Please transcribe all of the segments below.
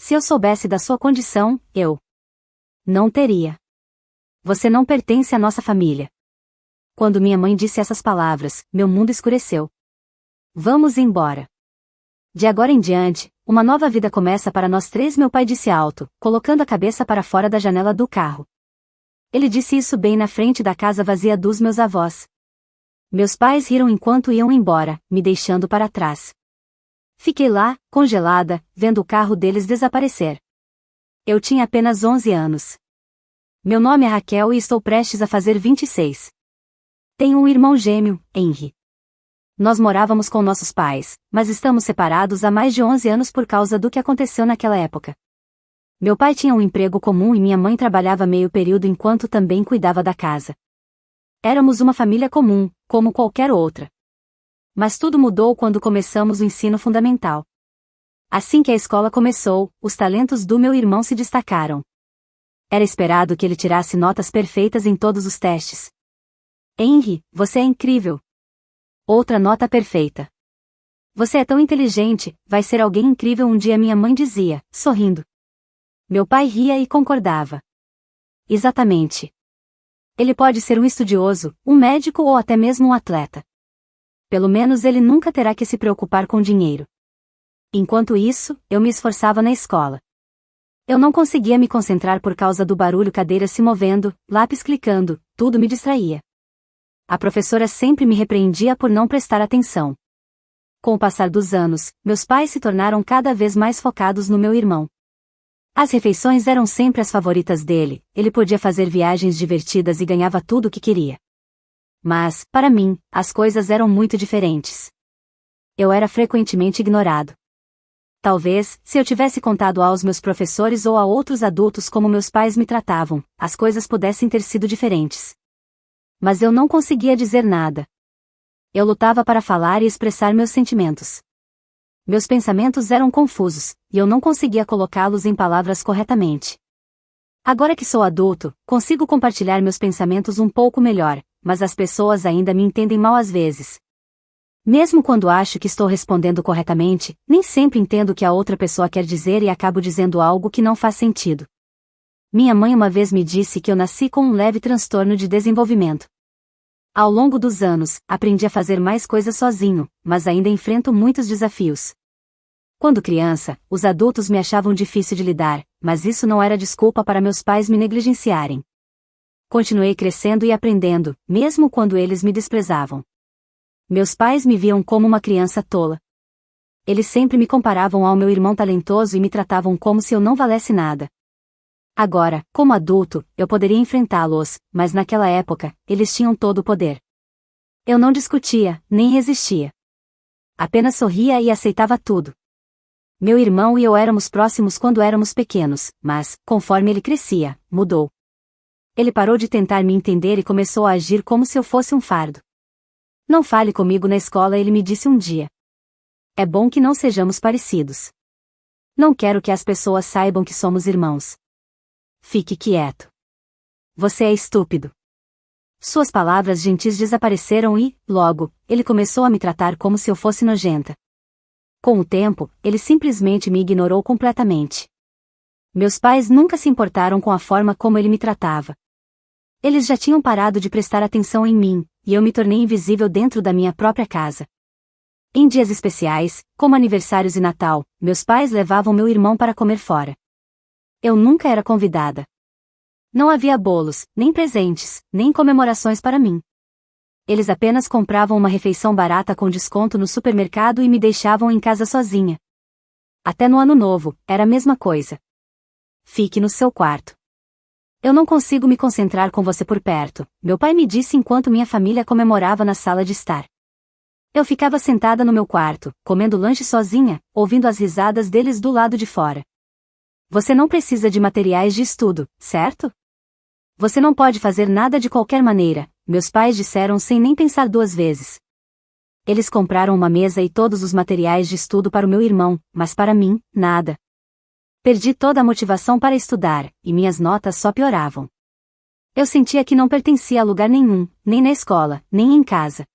Se eu soubesse da sua condição, eu não teria. Você não pertence à nossa família. Quando minha mãe disse essas palavras, meu mundo escureceu. Vamos embora. De agora em diante, uma nova vida começa para nós três, meu pai disse alto, colocando a cabeça para fora da janela do carro. Ele disse isso bem na frente da casa vazia dos meus avós. Meus pais riram enquanto iam embora, me deixando para trás. Fiquei lá, congelada, vendo o carro deles desaparecer. Eu tinha apenas 11 anos. Meu nome é Raquel e estou prestes a fazer 26. Tenho um irmão gêmeo, Henry. Nós morávamos com nossos pais, mas estamos separados há mais de 11 anos por causa do que aconteceu naquela época. Meu pai tinha um emprego comum e minha mãe trabalhava meio período enquanto também cuidava da casa. Éramos uma família comum, como qualquer outra. Mas tudo mudou quando começamos o ensino fundamental. Assim que a escola começou, os talentos do meu irmão se destacaram. Era esperado que ele tirasse notas perfeitas em todos os testes. Henry, você é incrível. Outra nota perfeita. Você é tão inteligente, vai ser alguém incrível um dia, minha mãe dizia, sorrindo. Meu pai ria e concordava. Exatamente. Ele pode ser um estudioso, um médico ou até mesmo um atleta. Pelo menos ele nunca terá que se preocupar com dinheiro. Enquanto isso, eu me esforçava na escola. Eu não conseguia me concentrar por causa do barulho, cadeiras se movendo, lápis clicando, tudo me distraía. A professora sempre me repreendia por não prestar atenção. Com o passar dos anos, meus pais se tornaram cada vez mais focados no meu irmão. As refeições eram sempre as favoritas dele, ele podia fazer viagens divertidas e ganhava tudo o que queria. Mas, para mim, as coisas eram muito diferentes. Eu era frequentemente ignorado. Talvez, se eu tivesse contado aos meus professores ou a outros adultos como meus pais me tratavam, as coisas pudessem ter sido diferentes. Mas eu não conseguia dizer nada. Eu lutava para falar e expressar meus sentimentos. Meus pensamentos eram confusos, e eu não conseguia colocá-los em palavras corretamente. Agora que sou adulto, consigo compartilhar meus pensamentos um pouco melhor, mas as pessoas ainda me entendem mal às vezes. Mesmo quando acho que estou respondendo corretamente, nem sempre entendo o que a outra pessoa quer dizer e acabo dizendo algo que não faz sentido. Minha mãe uma vez me disse que eu nasci com um leve transtorno de desenvolvimento. Ao longo dos anos, aprendi a fazer mais coisas sozinho, mas ainda enfrento muitos desafios. Quando criança, os adultos me achavam difícil de lidar, mas isso não era desculpa para meus pais me negligenciarem. Continuei crescendo e aprendendo, mesmo quando eles me desprezavam. Meus pais me viam como uma criança tola. Eles sempre me comparavam ao meu irmão talentoso e me tratavam como se eu não valesse nada. Agora, como adulto, eu poderia enfrentá-los, mas naquela época, eles tinham todo o poder. Eu não discutia, nem resistia. Apenas sorria e aceitava tudo. Meu irmão e eu éramos próximos quando éramos pequenos, mas, conforme ele crescia, mudou. Ele parou de tentar me entender e começou a agir como se eu fosse um fardo. Não fale comigo na escola, ele me disse um dia. É bom que não sejamos parecidos. Não quero que as pessoas saibam que somos irmãos. Fique quieto. Você é estúpido. Suas palavras gentis desapareceram e, logo, ele começou a me tratar como se eu fosse nojenta. Com o tempo, ele simplesmente me ignorou completamente. Meus pais nunca se importaram com a forma como ele me tratava. Eles já tinham parado de prestar atenção em mim, e eu me tornei invisível dentro da minha própria casa. Em dias especiais, como aniversários e Natal, meus pais levavam meu irmão para comer fora. Eu nunca era convidada. Não havia bolos, nem presentes, nem comemorações para mim. Eles apenas compravam uma refeição barata com desconto no supermercado e me deixavam em casa sozinha. Até no Ano Novo, era a mesma coisa. Fique no seu quarto. Eu não consigo me concentrar com você por perto, meu pai me disse enquanto minha família comemorava na sala de estar. Eu ficava sentada no meu quarto, comendo lanche sozinha, ouvindo as risadas deles do lado de fora. Você não precisa de materiais de estudo, certo? Você não pode fazer nada de qualquer maneira, meus pais disseram sem nem pensar duas vezes. Eles compraram uma mesa e todos os materiais de estudo para o meu irmão, mas para mim, nada. Perdi toda a motivação para estudar, e minhas notas só pioravam. Eu sentia que não pertencia a lugar nenhum, nem na escola, nem em casa.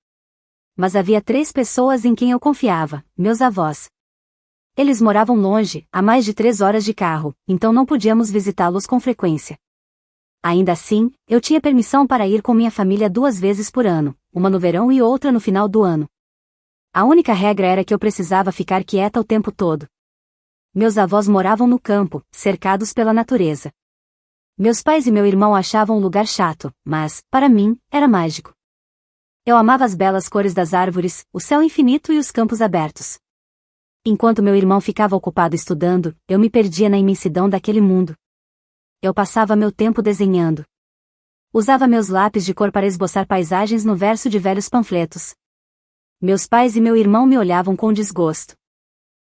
Mas havia 3 pessoas em quem eu confiava, meus avós. Eles moravam longe, a mais de 3 horas de carro, então não podíamos visitá-los com frequência. Ainda assim, eu tinha permissão para ir com minha família 2 vezes por ano, uma no verão e outra no final do ano. A única regra era que eu precisava ficar quieta o tempo todo. Meus avós moravam no campo, cercados pela natureza. Meus pais e meu irmão achavam o lugar chato, mas, para mim, era mágico. Eu amava as belas cores das árvores, o céu infinito e os campos abertos. Enquanto meu irmão ficava ocupado estudando, eu me perdia na imensidão daquele mundo. Eu passava meu tempo desenhando. Usava meus lápis de cor para esboçar paisagens no verso de velhos panfletos. Meus pais e meu irmão me olhavam com desgosto.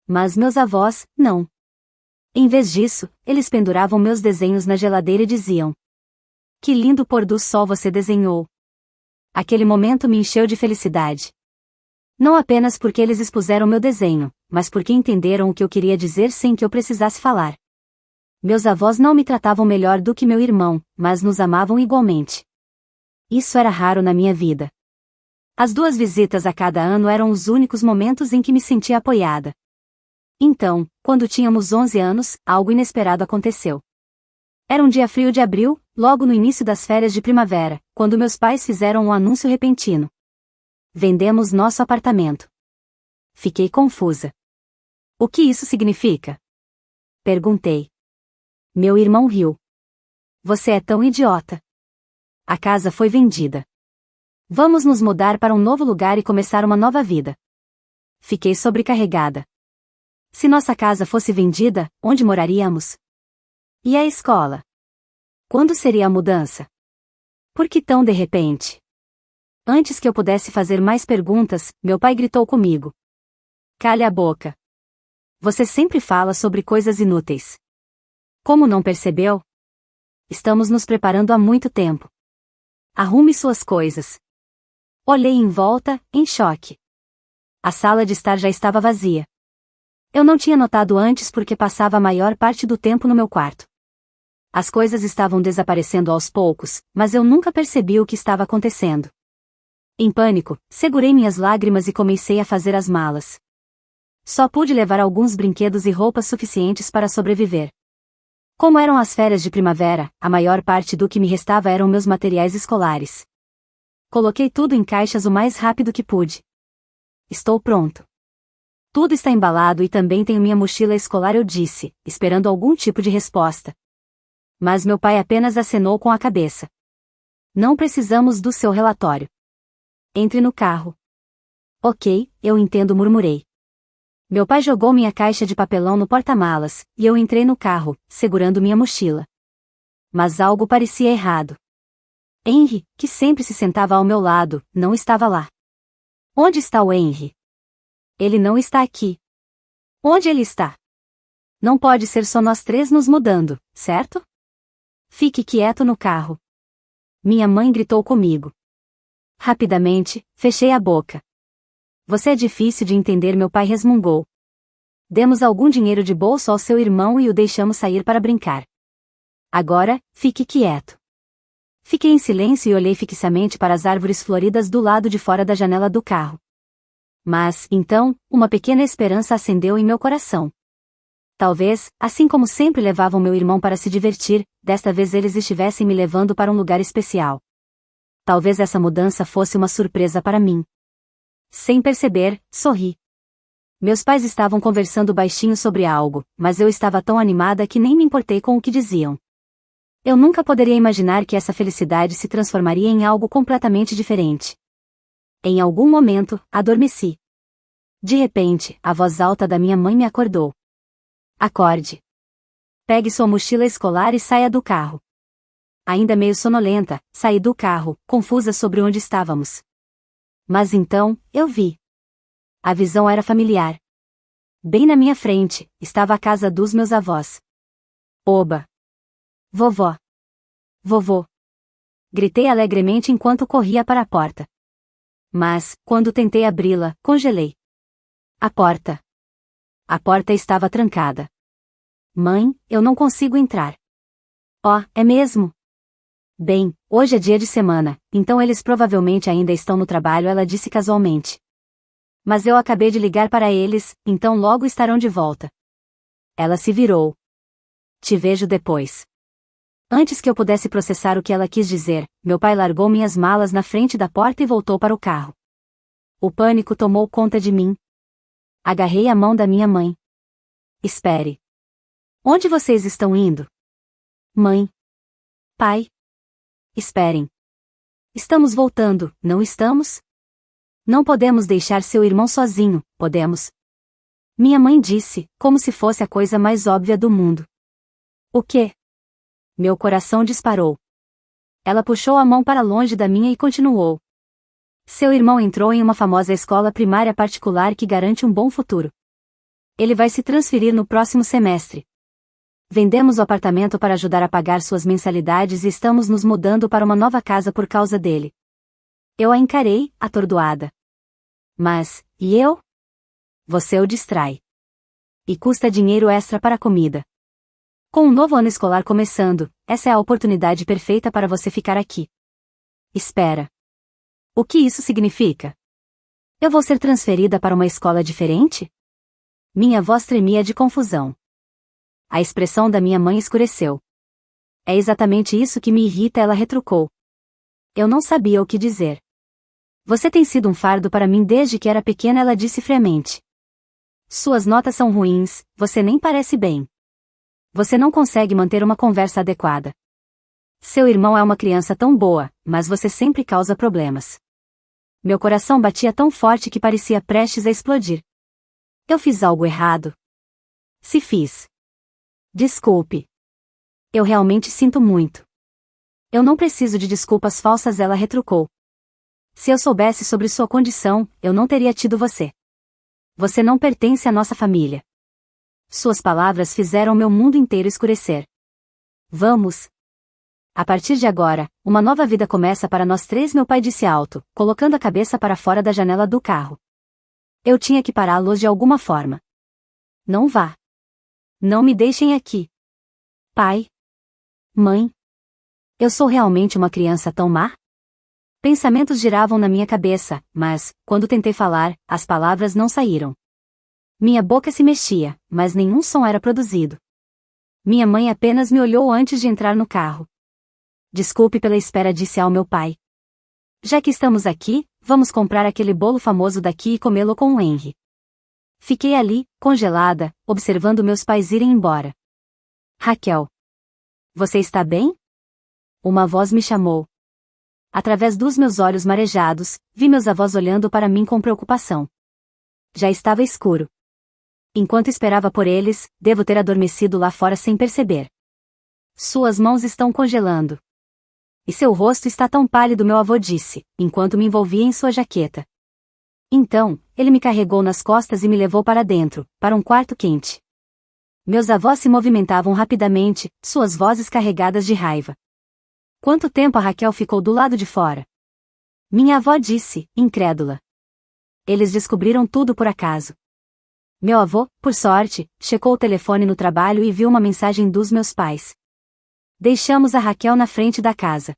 Mas meus avós, não. Em vez disso, eles penduravam meus desenhos na geladeira e diziam: "Que lindo pôr do sol você desenhou." Aquele momento me encheu de felicidade. Não apenas porque eles expuseram meu desenho, mas porque entenderam o que eu queria dizer sem que eu precisasse falar. Meus avós não me tratavam melhor do que meu irmão, mas nos amavam igualmente. Isso era raro na minha vida. As 2 visitas a cada ano eram os únicos momentos em que me sentia apoiada. Então, quando tínhamos 11 anos, algo inesperado aconteceu. Era um dia frio de abril, logo no início das férias de primavera, quando meus pais fizeram um anúncio repentino. Vendemos nosso apartamento. Fiquei confusa. O que isso significa? Perguntei. Meu irmão riu. Você é tão idiota. A casa foi vendida. Vamos nos mudar para um novo lugar e começar uma nova vida. Fiquei sobrecarregada. Se nossa casa fosse vendida, onde moraríamos? E a escola? Quando seria a mudança? Por que tão de repente? Antes que eu pudesse fazer mais perguntas, meu pai gritou comigo. Cale a boca. Você sempre fala sobre coisas inúteis. Como não percebeu? Estamos nos preparando há muito tempo. Arrume suas coisas. Olhei em volta, em choque. A sala de estar já estava vazia. Eu não tinha notado antes porque passava a maior parte do tempo no meu quarto. As coisas estavam desaparecendo aos poucos, mas eu nunca percebi o que estava acontecendo. Em pânico, segurei minhas lágrimas e comecei a fazer as malas. Só pude levar alguns brinquedos e roupas suficientes para sobreviver. Como eram as férias de primavera, a maior parte do que me restava eram meus materiais escolares. Coloquei tudo em caixas o mais rápido que pude. Estou pronto. Tudo está embalado e também tenho minha mochila escolar, eu disse, esperando algum tipo de resposta. Mas meu pai apenas acenou com a cabeça. Não precisamos do seu relatório. Entre no carro. Ok, eu entendo, murmurei. Meu pai jogou minha caixa de papelão no porta-malas, e eu entrei no carro, segurando minha mochila. Mas algo parecia errado. Henry, que sempre se sentava ao meu lado, não estava lá. Onde está o Henry? Ele não está aqui. Onde ele está? Não pode ser só nós 3 nos mudando, certo? Fique quieto no carro. Minha mãe gritou comigo. Rapidamente, fechei a boca. Você é difícil de entender, meu pai resmungou. Demos algum dinheiro de bolso ao seu irmão e o deixamos sair para brincar. Agora, fique quieto. Fiquei em silêncio e olhei fixamente para as árvores floridas do lado de fora da janela do carro. Mas, então, uma pequena esperança acendeu em meu coração. Talvez, assim como sempre levavam meu irmão para se divertir, desta vez eles estivessem me levando para um lugar especial. Talvez essa mudança fosse uma surpresa para mim. Sem perceber, sorri. Meus pais estavam conversando baixinho sobre algo, mas eu estava tão animada que nem me importei com o que diziam. Eu nunca poderia imaginar que essa felicidade se transformaria em algo completamente diferente. Em algum momento, adormeci. De repente, a voz alta da minha mãe me acordou. Acorde. Pegue sua mochila escolar e saia do carro. Ainda meio sonolenta, saí do carro, confusa sobre onde estávamos. Mas então, eu vi. A visão era familiar. Bem na minha frente, estava a casa dos meus avós. Oba! Vovó! Vovô! Gritei alegremente enquanto corria para a porta. Mas, quando tentei abri-la, congelei. A porta. A porta estava trancada. Mãe, eu não consigo entrar. Oh, é mesmo? Bem, hoje é dia de semana, então eles provavelmente ainda estão no trabalho, ela disse casualmente. Mas eu acabei de ligar para eles, então logo estarão de volta. Ela se virou. Te vejo depois. Antes que eu pudesse processar o que ela quis dizer, meu pai largou minhas malas na frente da porta e voltou para o carro. O pânico tomou conta de mim. Agarrei a mão da minha mãe. Espere. Onde vocês estão indo? Mãe. Pai. Esperem. Estamos voltando, não estamos? Não podemos deixar seu irmão sozinho, podemos? Minha mãe disse, como se fosse a coisa mais óbvia do mundo. O quê? Meu coração disparou. Ela puxou a mão para longe da minha e continuou. Seu irmão entrou em uma famosa escola primária particular que garante um bom futuro. Ele vai se transferir no próximo semestre. Vendemos o apartamento para ajudar a pagar suas mensalidades e estamos nos mudando para uma nova casa por causa dele. Eu a encarei, atordoada. Mas, e eu? Você o distrai. E custa dinheiro extra para a comida. Com um novo ano escolar começando, essa é a oportunidade perfeita para você ficar aqui. Espera. O que isso significa? Eu vou ser transferida para uma escola diferente? Minha voz tremia de confusão. A expressão da minha mãe escureceu. É exatamente isso que me irrita, ela retrucou. Eu não sabia o que dizer. Você tem sido um fardo para mim desde que era pequena, ela disse friamente. Suas notas são ruins, você nem parece bem. Você não consegue manter uma conversa adequada. Seu irmão é uma criança tão boa, mas você sempre causa problemas. Meu coração batia tão forte que parecia prestes a explodir. Eu fiz algo errado? Se fiz. Desculpe. Eu realmente sinto muito. Eu não preciso de desculpas falsas, ela retrucou. Se eu soubesse sobre sua condição, eu não teria tido você. Você não pertence à nossa família. Suas palavras fizeram meu mundo inteiro escurecer. Vamos. A partir de agora, uma nova vida começa para nós três, meu pai disse alto, colocando a cabeça para fora da janela do carro. Eu tinha que pará-los de alguma forma. Não vá. Não me deixem aqui. Pai. Mãe. Eu sou realmente uma criança tão má? Pensamentos giravam na minha cabeça, mas, quando tentei falar, as palavras não saíram. Minha boca se mexia, mas nenhum som era produzido. Minha mãe apenas me olhou antes de entrar no carro. Desculpe pela espera, disse ao meu pai. Já que estamos aqui, vamos comprar aquele bolo famoso daqui e comê-lo com o Henry. Fiquei ali, congelada, observando meus pais irem embora. Raquel. Você está bem? Uma voz me chamou. Através dos meus olhos marejados, vi meus avós olhando para mim com preocupação. Já estava escuro. Enquanto esperava por eles, devo ter adormecido lá fora sem perceber. Suas mãos estão congelando. E seu rosto está tão pálido, meu avô disse, enquanto me envolvia em sua jaqueta. Então, ele me carregou nas costas e me levou para dentro, para um quarto quente. Meus avós se movimentavam rapidamente, suas vozes carregadas de raiva. Quanto tempo a Raquel ficou do lado de fora? Minha avó disse, incrédula. Eles descobriram tudo por acaso. Meu avô, por sorte, checou o telefone no trabalho e viu uma mensagem dos meus pais. Deixamos a Raquel na frente da casa.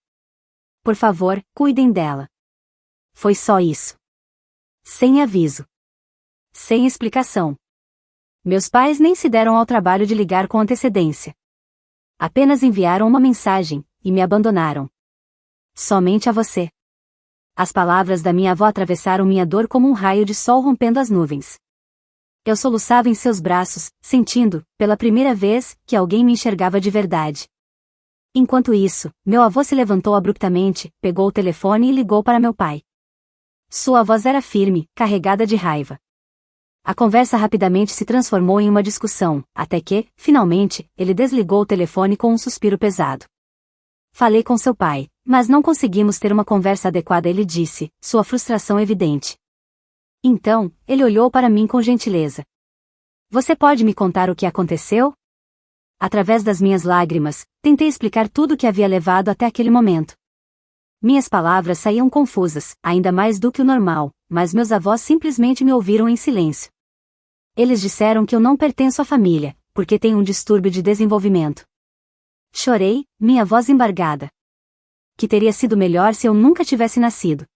Por favor, cuidem dela. Foi só isso. Sem aviso. Sem explicação. Meus pais nem se deram ao trabalho de ligar com antecedência. Apenas enviaram uma mensagem, e me abandonaram. Somente a você. As palavras da minha avó atravessaram minha dor como um raio de sol rompendo as nuvens. Eu soluçava em seus braços, sentindo, pela primeira vez, que alguém me enxergava de verdade. Enquanto isso, meu avô se levantou abruptamente, pegou o telefone e ligou para meu pai. Sua voz era firme, carregada de raiva. A conversa rapidamente se transformou em uma discussão, até que, finalmente, ele desligou o telefone com um suspiro pesado. Falei com seu pai, mas não conseguimos ter uma conversa adequada, ele disse, sua frustração evidente. Então, ele olhou para mim com gentileza. Você pode me contar o que aconteceu? Através das minhas lágrimas, tentei explicar tudo o que havia levado até aquele momento. Minhas palavras saíam confusas, ainda mais do que o normal, mas meus avós simplesmente me ouviram em silêncio. Eles disseram que eu não pertenço à família, porque tenho um distúrbio de desenvolvimento. Chorei, minha voz embargada. Que teria sido melhor se eu nunca tivesse nascido.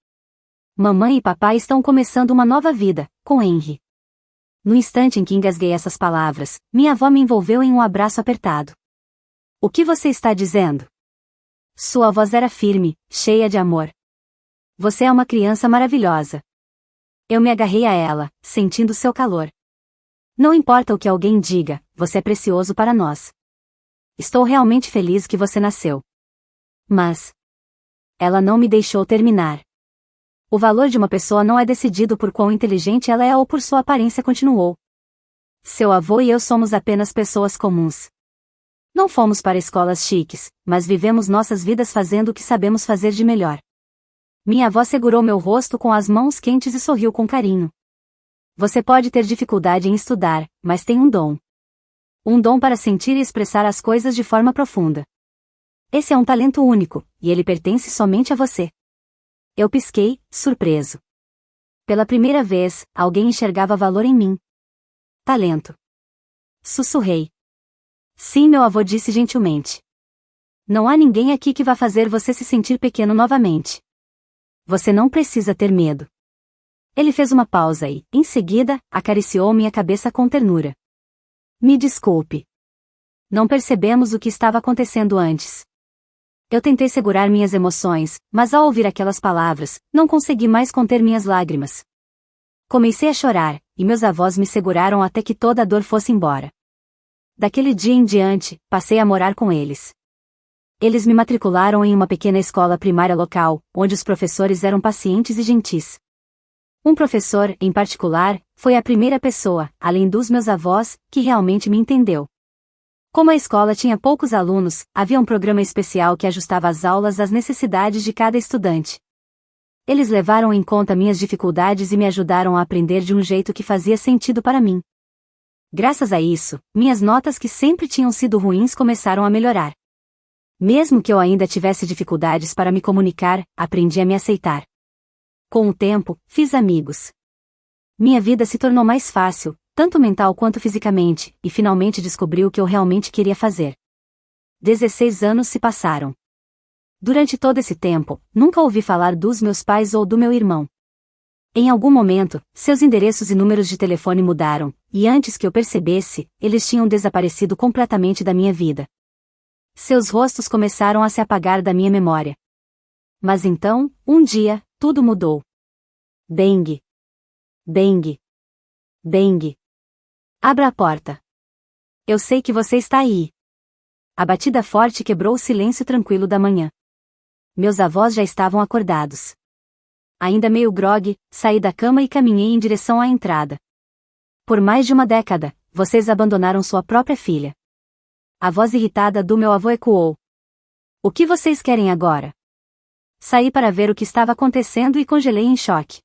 Mamãe e papai estão começando uma nova vida, com Henry. No instante em que engasguei essas palavras, minha avó me envolveu em um abraço apertado. O que você está dizendo? Sua voz era firme, cheia de amor. Você é uma criança maravilhosa. Eu me agarrei a ela, sentindo seu calor. Não importa o que alguém diga, você é precioso para nós. Estou realmente feliz que você nasceu. Mas ela não me deixou terminar. O valor de uma pessoa não é decidido por quão inteligente ela é ou por sua aparência, continuou. Seu avô e eu somos apenas pessoas comuns. Não fomos para escolas chiques, mas vivemos nossas vidas fazendo o que sabemos fazer de melhor. Minha avó segurou meu rosto com as mãos quentes e sorriu com carinho. Você pode ter dificuldade em estudar, mas tem um dom. Um dom para sentir e expressar as coisas de forma profunda. Esse é um talento único, e ele pertence somente a você. Eu pisquei, surpreso. Pela primeira vez, alguém enxergava valor em mim. Talento. Sussurrei. Sim, meu avô disse gentilmente. Não há ninguém aqui que vá fazer você se sentir pequeno novamente. Você não precisa ter medo. Ele fez uma pausa e, em seguida, acariciou minha cabeça com ternura. Me desculpe. Não percebemos o que estava acontecendo antes. Eu tentei segurar minhas emoções, mas ao ouvir aquelas palavras, não consegui mais conter minhas lágrimas. Comecei a chorar, e meus avós me seguraram até que toda a dor fosse embora. Daquele dia em diante, passei a morar com eles. Eles me matricularam em uma pequena escola primária local, onde os professores eram pacientes e gentis. Um professor, em particular, foi a primeira pessoa, além dos meus avós, que realmente me entendeu. Como a escola tinha poucos alunos, havia um programa especial que ajustava as aulas às necessidades de cada estudante. Eles levaram em conta minhas dificuldades e me ajudaram a aprender de um jeito que fazia sentido para mim. Graças a isso, minhas notas que sempre tinham sido ruins começaram a melhorar. Mesmo que eu ainda tivesse dificuldades para me comunicar, aprendi a me aceitar. Com o tempo, fiz amigos. Minha vida se tornou mais fácil, tanto mental quanto fisicamente, e finalmente descobri o que eu realmente queria fazer. 16 anos se passaram. Durante todo esse tempo, nunca ouvi falar dos meus pais ou do meu irmão. Em algum momento, seus endereços e números de telefone mudaram, e antes que eu percebesse, eles tinham desaparecido completamente da minha vida. Seus rostos começaram a se apagar da minha memória. Mas então, um dia, tudo mudou. Bang! Bang! Bang! Abra a porta. Eu sei que você está aí. A batida forte quebrou o silêncio tranquilo da manhã. Meus avós já estavam acordados. Ainda meio grogue, saí da cama e caminhei em direção à entrada. Por mais de uma década, vocês abandonaram sua própria filha. A voz irritada do meu avô ecoou. O que vocês querem agora? Saí para ver o que estava acontecendo e congelei em choque.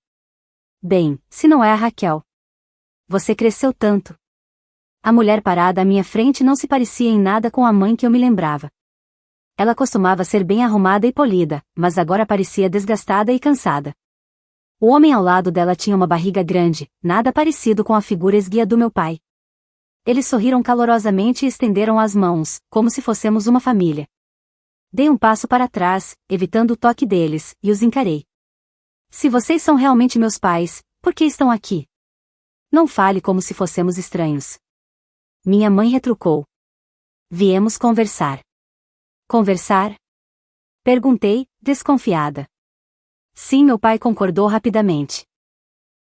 Bem, se não é a Raquel. Você cresceu tanto. A mulher parada à minha frente não se parecia em nada com a mãe que eu me lembrava. Ela costumava ser bem arrumada e polida, mas agora parecia desgastada e cansada. O homem ao lado dela tinha uma barriga grande, nada parecido com a figura esguia do meu pai. Eles sorriram calorosamente e estenderam as mãos, como se fôssemos uma família. Dei um passo para trás, evitando o toque deles, e os encarei. Se vocês são realmente meus pais, por que estão aqui? Não fale como se fôssemos estranhos. Minha mãe retrucou. Viemos conversar. Conversar? Perguntei, desconfiada. Sim, meu pai concordou rapidamente.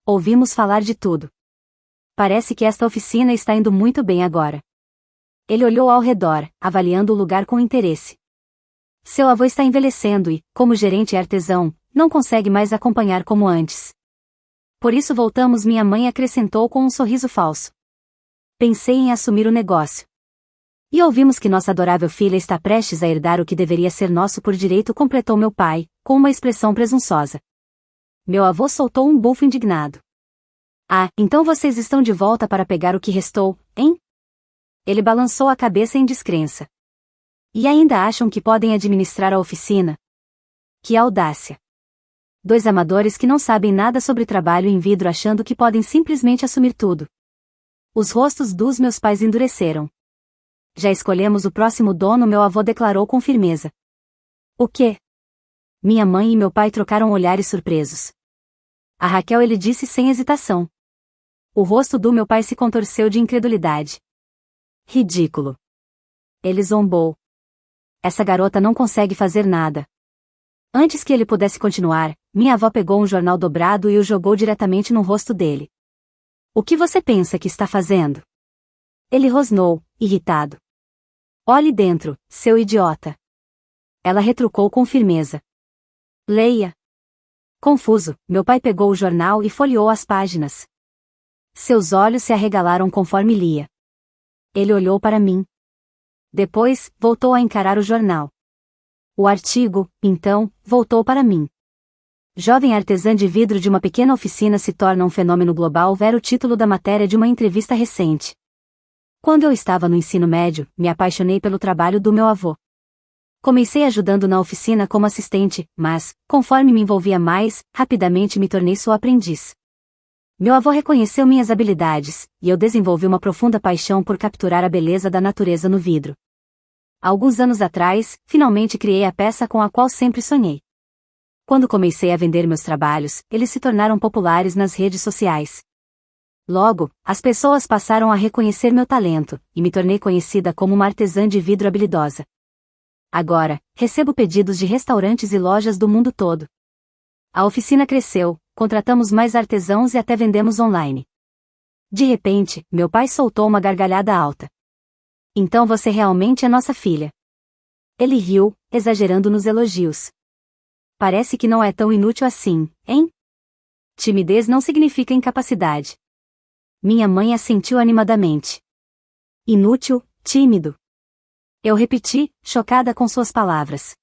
Ouvimos falar de tudo. Parece que esta oficina está indo muito bem agora. Ele olhou ao redor, avaliando o lugar com interesse. Seu avô está envelhecendo e, como gerente e artesão, não consegue mais acompanhar como antes. Por isso voltamos, minha mãe acrescentou com um sorriso falso. Pensei em assumir o negócio. E ouvimos que nossa adorável filha está prestes a herdar o que deveria ser nosso por direito, completou meu pai, com uma expressão presunçosa. Meu avô soltou um bufo indignado. Ah, então vocês estão de volta para pegar o que restou, hein? Ele balançou a cabeça em descrença. E ainda acham que podem administrar a oficina? Que audácia! Dois amadores que não sabem nada sobre trabalho em vidro achando que podem simplesmente assumir tudo. Os rostos dos meus pais endureceram. Já escolhemos o próximo dono, meu avô declarou com firmeza. O quê? Minha mãe e meu pai trocaram olhares surpresos. A Raquel, ele disse sem hesitação. O rosto do meu pai se contorceu de incredulidade. Ridículo. Ele zombou. Essa garota não consegue fazer nada. Antes que ele pudesse continuar, minha avó pegou um jornal dobrado e o jogou diretamente no rosto dele. O que você pensa que está fazendo? Ele rosnou, irritado. Olhe dentro, seu idiota. Ela retrucou com firmeza. Leia. Confuso, meu pai pegou o jornal e folheou as páginas. Seus olhos se arregalaram conforme lia. Ele olhou para mim. Depois, voltou a encarar o jornal. O artigo, então, voltou para mim. Jovem artesã de vidro de uma pequena oficina se torna um fenômeno global, era o título da matéria de uma entrevista recente. Quando eu estava no ensino médio, me apaixonei pelo trabalho do meu avô. Comecei ajudando na oficina como assistente, mas, conforme me envolvia mais, rapidamente me tornei sua aprendiz. Meu avô reconheceu minhas habilidades, e eu desenvolvi uma profunda paixão por capturar a beleza da natureza no vidro. Alguns anos atrás, finalmente criei a peça com a qual sempre sonhei. Quando comecei a vender meus trabalhos, eles se tornaram populares nas redes sociais. Logo, as pessoas passaram a reconhecer meu talento, e me tornei conhecida como uma artesã de vidro habilidosa. Agora, recebo pedidos de restaurantes e lojas do mundo todo. A oficina cresceu, contratamos mais artesãos e até vendemos online. De repente, meu pai soltou uma gargalhada alta. Então você realmente é nossa filha. Ele riu, exagerando nos elogios. Parece que não é tão inútil assim, hein? Timidez não significa incapacidade. Minha mãe assentiu animadamente. Inútil, tímido. Eu repeti, chocada com suas palavras.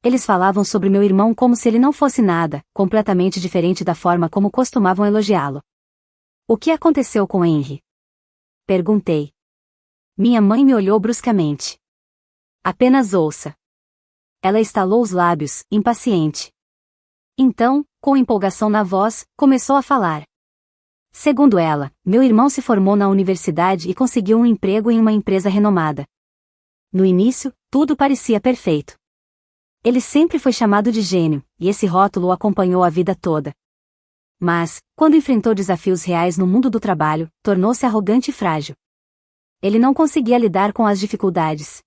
Eles falavam sobre meu irmão como se ele não fosse nada, completamente diferente da forma como costumavam elogiá-lo. O que aconteceu com Henry? Perguntei. Minha mãe me olhou bruscamente. Apenas ouça. Ela estalou os lábios, impaciente. Então, com empolgação na voz, começou a falar. Segundo ela, meu irmão se formou na universidade e conseguiu um emprego em uma empresa renomada. No início, tudo parecia perfeito. Ele sempre foi chamado de gênio, e esse rótulo o acompanhou a vida toda. Mas, quando enfrentou desafios reais no mundo do trabalho, tornou-se arrogante e frágil. Ele não conseguia lidar com as dificuldades.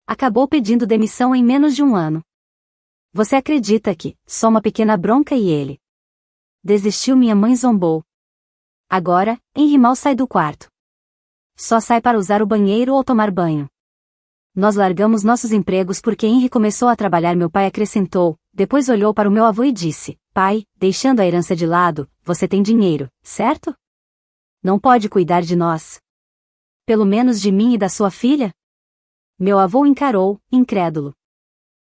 Acabou pedindo demissão em menos de um ano. Você acredita que, só uma pequena bronca e ele desistiu? Minha mãe zombou. Agora, Henry mal sai do quarto. Só sai para usar o banheiro ou tomar banho. Nós largamos nossos empregos porque Henry começou a trabalhar. Meu pai acrescentou, depois olhou para o meu avô e disse, pai, deixando a herança de lado, você tem dinheiro, certo? Não pode cuidar de nós? Pelo menos de mim e da sua filha? Meu avô encarou, incrédulo.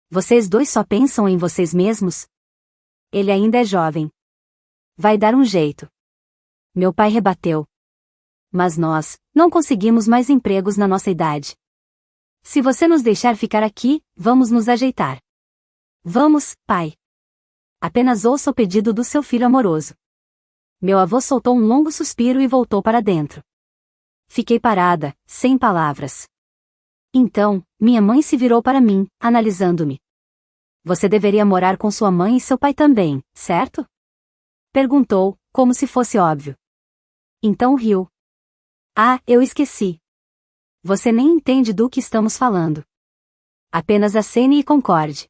Vocês dois só pensam em vocês mesmos? Ele ainda é jovem. Vai dar um jeito. Meu pai rebateu. Mas nós, não conseguimos mais empregos na nossa idade. Se você nos deixar ficar aqui, vamos nos ajeitar. Vamos, pai. Apenas ouça o pedido do seu filho amoroso. Meu avô soltou um longo suspiro e voltou para dentro. Fiquei parada, sem palavras. Então, minha mãe se virou para mim, analisando-me. Você deveria morar com sua mãe e seu pai também, certo? Perguntou, como se fosse óbvio. Então riu. Ah, eu esqueci. Você nem entende do que estamos falando. Apenas acene e concorde.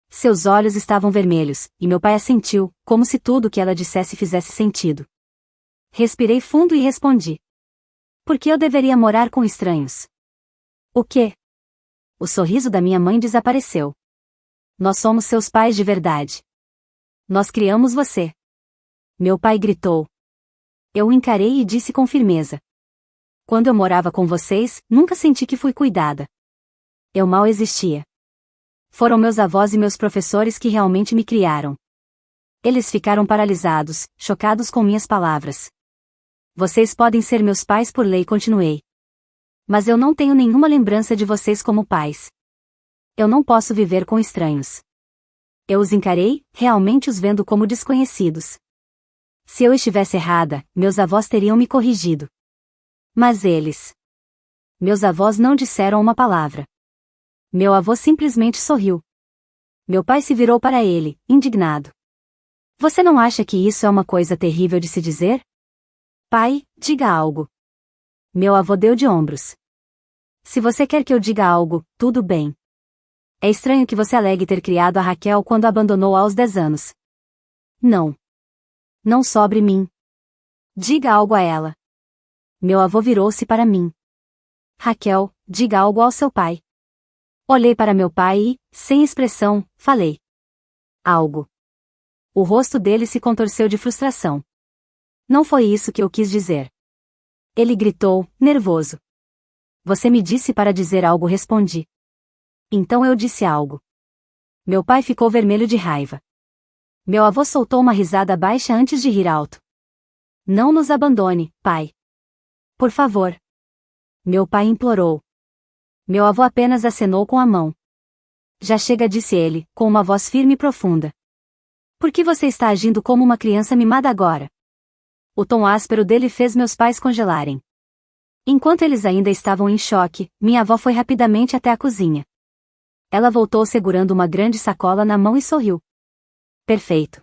Seus olhos estavam vermelhos, e meu pai assentiu, como se tudo o que ela dissesse fizesse sentido. Respirei fundo e respondi. Por que eu deveria morar com estranhos? O quê? O sorriso da minha mãe desapareceu. Nós somos seus pais de verdade. Nós criamos você. Meu pai gritou. Eu o encarei e disse com firmeza. Quando eu morava com vocês, nunca senti que fui cuidada. Eu mal existia. Foram meus avós e meus professores que realmente me criaram. Eles ficaram paralisados, chocados com minhas palavras. Vocês podem ser meus pais por lei, continuei. Mas eu não tenho nenhuma lembrança de vocês como pais. Eu não posso viver com estranhos. Eu os encarei, realmente os vendo como desconhecidos. Se eu estivesse errada, meus avós teriam me corrigido. Mas eles... Meus avós não disseram uma palavra. Meu avô simplesmente sorriu. Meu pai se virou para ele, indignado. Você não acha que isso é uma coisa terrível de se dizer? Pai, diga algo. Meu avô deu de ombros. Se você quer que eu diga algo, tudo bem. É estranho que você alegue ter criado a Raquel quando a abandonou aos 10 anos. Não. Não sobre mim. Diga algo a ela. Meu avô virou-se para mim. Raquel, diga algo ao seu pai. Olhei para meu pai e, sem expressão, falei. Algo. O rosto dele se contorceu de frustração. Não foi isso que eu quis dizer. Ele gritou, nervoso. Você me disse para dizer algo, respondi. Então eu disse algo. Meu pai ficou vermelho de raiva. Meu avô soltou uma risada baixa antes de rir alto. Não nos abandone, pai. Por favor. Meu pai implorou. Meu avô apenas acenou com a mão. Já chega, disse ele, com uma voz firme e profunda. Por que você está agindo como uma criança mimada agora? O tom áspero dele fez meus pais congelarem. Enquanto eles ainda estavam em choque, minha avó foi rapidamente até a cozinha. Ela voltou segurando uma grande sacola na mão e sorriu. Perfeito.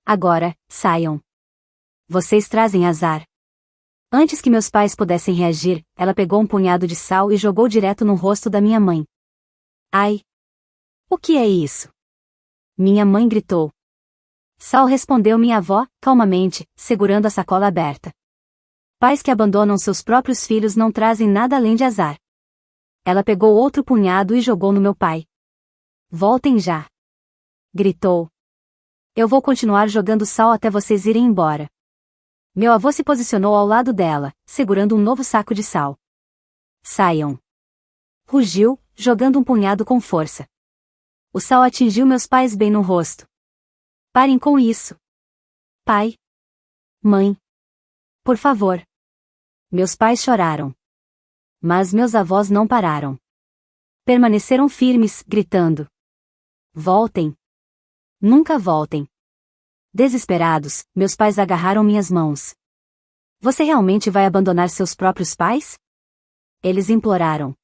Agora, saiam. Vocês trazem azar. Antes que meus pais pudessem reagir, ela pegou um punhado de sal e jogou direto no rosto da minha mãe. Ai! O que é isso? Minha mãe gritou. Sal, respondeu minha avó, calmamente, segurando a sacola aberta. Pais que abandonam seus próprios filhos não trazem nada além de azar. Ela pegou outro punhado e jogou no meu pai. Voltem já! Gritou. Eu vou continuar jogando sal até vocês irem embora. Meu avô se posicionou ao lado dela, segurando um novo saco de sal. Saiam! Rugiu, jogando um punhado com força. O sal atingiu meus pais bem no rosto. Parem com isso. Pai. Mãe. Por favor. Meus pais choraram. Mas meus avós não pararam. Permaneceram firmes, gritando. Voltem. Nunca voltem. Desesperados, meus pais agarraram minhas mãos. Você realmente vai abandonar seus próprios pais? Eles imploraram.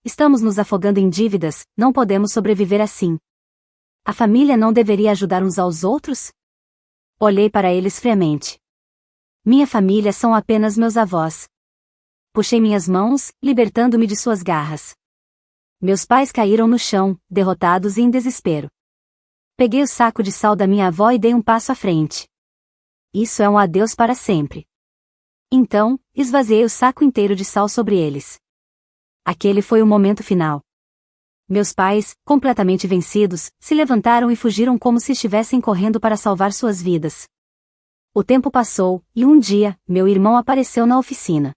Estamos nos afogando em dívidas, não podemos sobreviver assim. A família não deveria ajudar uns aos outros? Olhei para eles friamente. Minha família são apenas meus avós. Puxei minhas mãos, libertando-me de suas garras. Meus pais caíram no chão, derrotados e em desespero. Peguei o saco de sal da minha avó e dei um passo à frente. Isso é um adeus para sempre. Então, esvaziei o saco inteiro de sal sobre eles. Aquele foi o momento final. Meus pais, completamente vencidos, se levantaram e fugiram como se estivessem correndo para salvar suas vidas. O tempo passou, e um dia, meu irmão apareceu na oficina.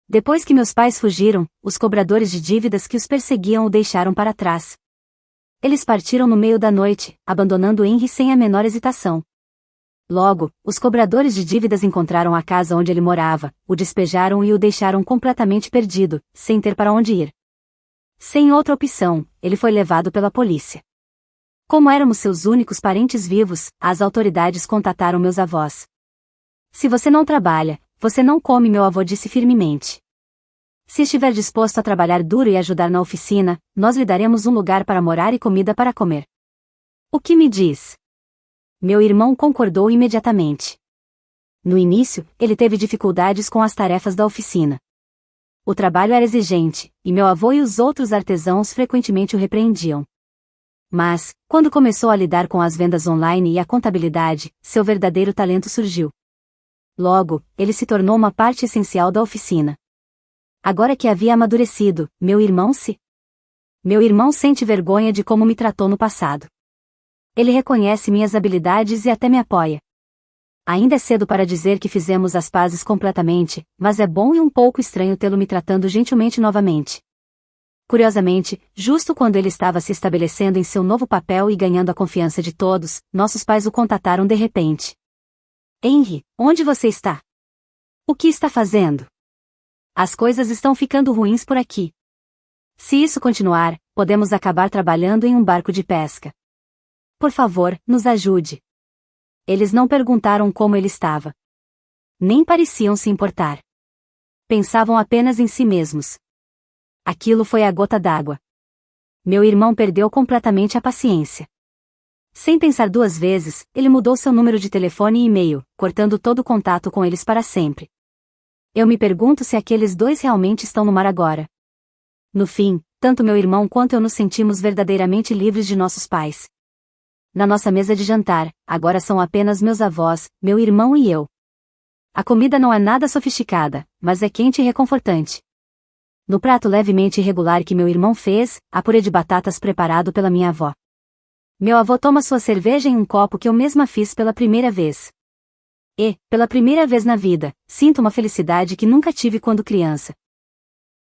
Depois que meus pais fugiram, os cobradores de dívidas que os perseguiam o deixaram para trás. Eles partiram no meio da noite, abandonando Henry sem a menor hesitação. Logo, os cobradores de dívidas encontraram a casa onde ele morava, o despejaram e o deixaram completamente perdido, sem ter para onde ir. Sem outra opção, ele foi levado pela polícia. Como éramos seus únicos parentes vivos, as autoridades contataram meus avós. Se você não trabalha, você não come, meu avô disse firmemente. Se estiver disposto a trabalhar duro e ajudar na oficina, nós lhe daremos um lugar para morar e comida para comer. O que me diz? Meu irmão concordou imediatamente. No início, ele teve dificuldades com as tarefas da oficina. O trabalho era exigente, e meu avô e os outros artesãos frequentemente o repreendiam. Mas, quando começou a lidar com as vendas online e a contabilidade, seu verdadeiro talento surgiu. Logo, ele se tornou uma parte essencial da oficina. Agora que havia amadurecido, meu irmão sente vergonha de como me tratou no passado. Ele reconhece minhas habilidades e até me apoia. Ainda é cedo para dizer que fizemos as pazes completamente, mas é bom e um pouco estranho tê-lo me tratando gentilmente novamente. Curiosamente, justo quando ele estava se estabelecendo em seu novo papel e ganhando a confiança de todos, nossos pais o contataram de repente. Henry, onde você está? O que está fazendo? As coisas estão ficando ruins por aqui. Se isso continuar, podemos acabar trabalhando em um barco de pesca. Por favor, nos ajude. Eles não perguntaram como ele estava. Nem pareciam se importar. Pensavam apenas em si mesmos. Aquilo foi a gota d'água. Meu irmão perdeu completamente a paciência. Sem pensar duas vezes, ele mudou seu número de telefone e e-mail, cortando todo o contato com eles para sempre. Eu me pergunto se aqueles dois realmente estão no mar agora. No fim, tanto meu irmão quanto eu nos sentimos verdadeiramente livres de nossos pais. Na nossa mesa de jantar, agora são apenas meus avós, meu irmão e eu. A comida não é nada sofisticada, mas é quente e reconfortante. No prato levemente irregular que meu irmão fez, há purê de batatas preparado pela minha avó. Meu avô toma sua cerveja em um copo que eu mesma fiz pela primeira vez. E, pela primeira vez na vida, sinto uma felicidade que nunca tive quando criança,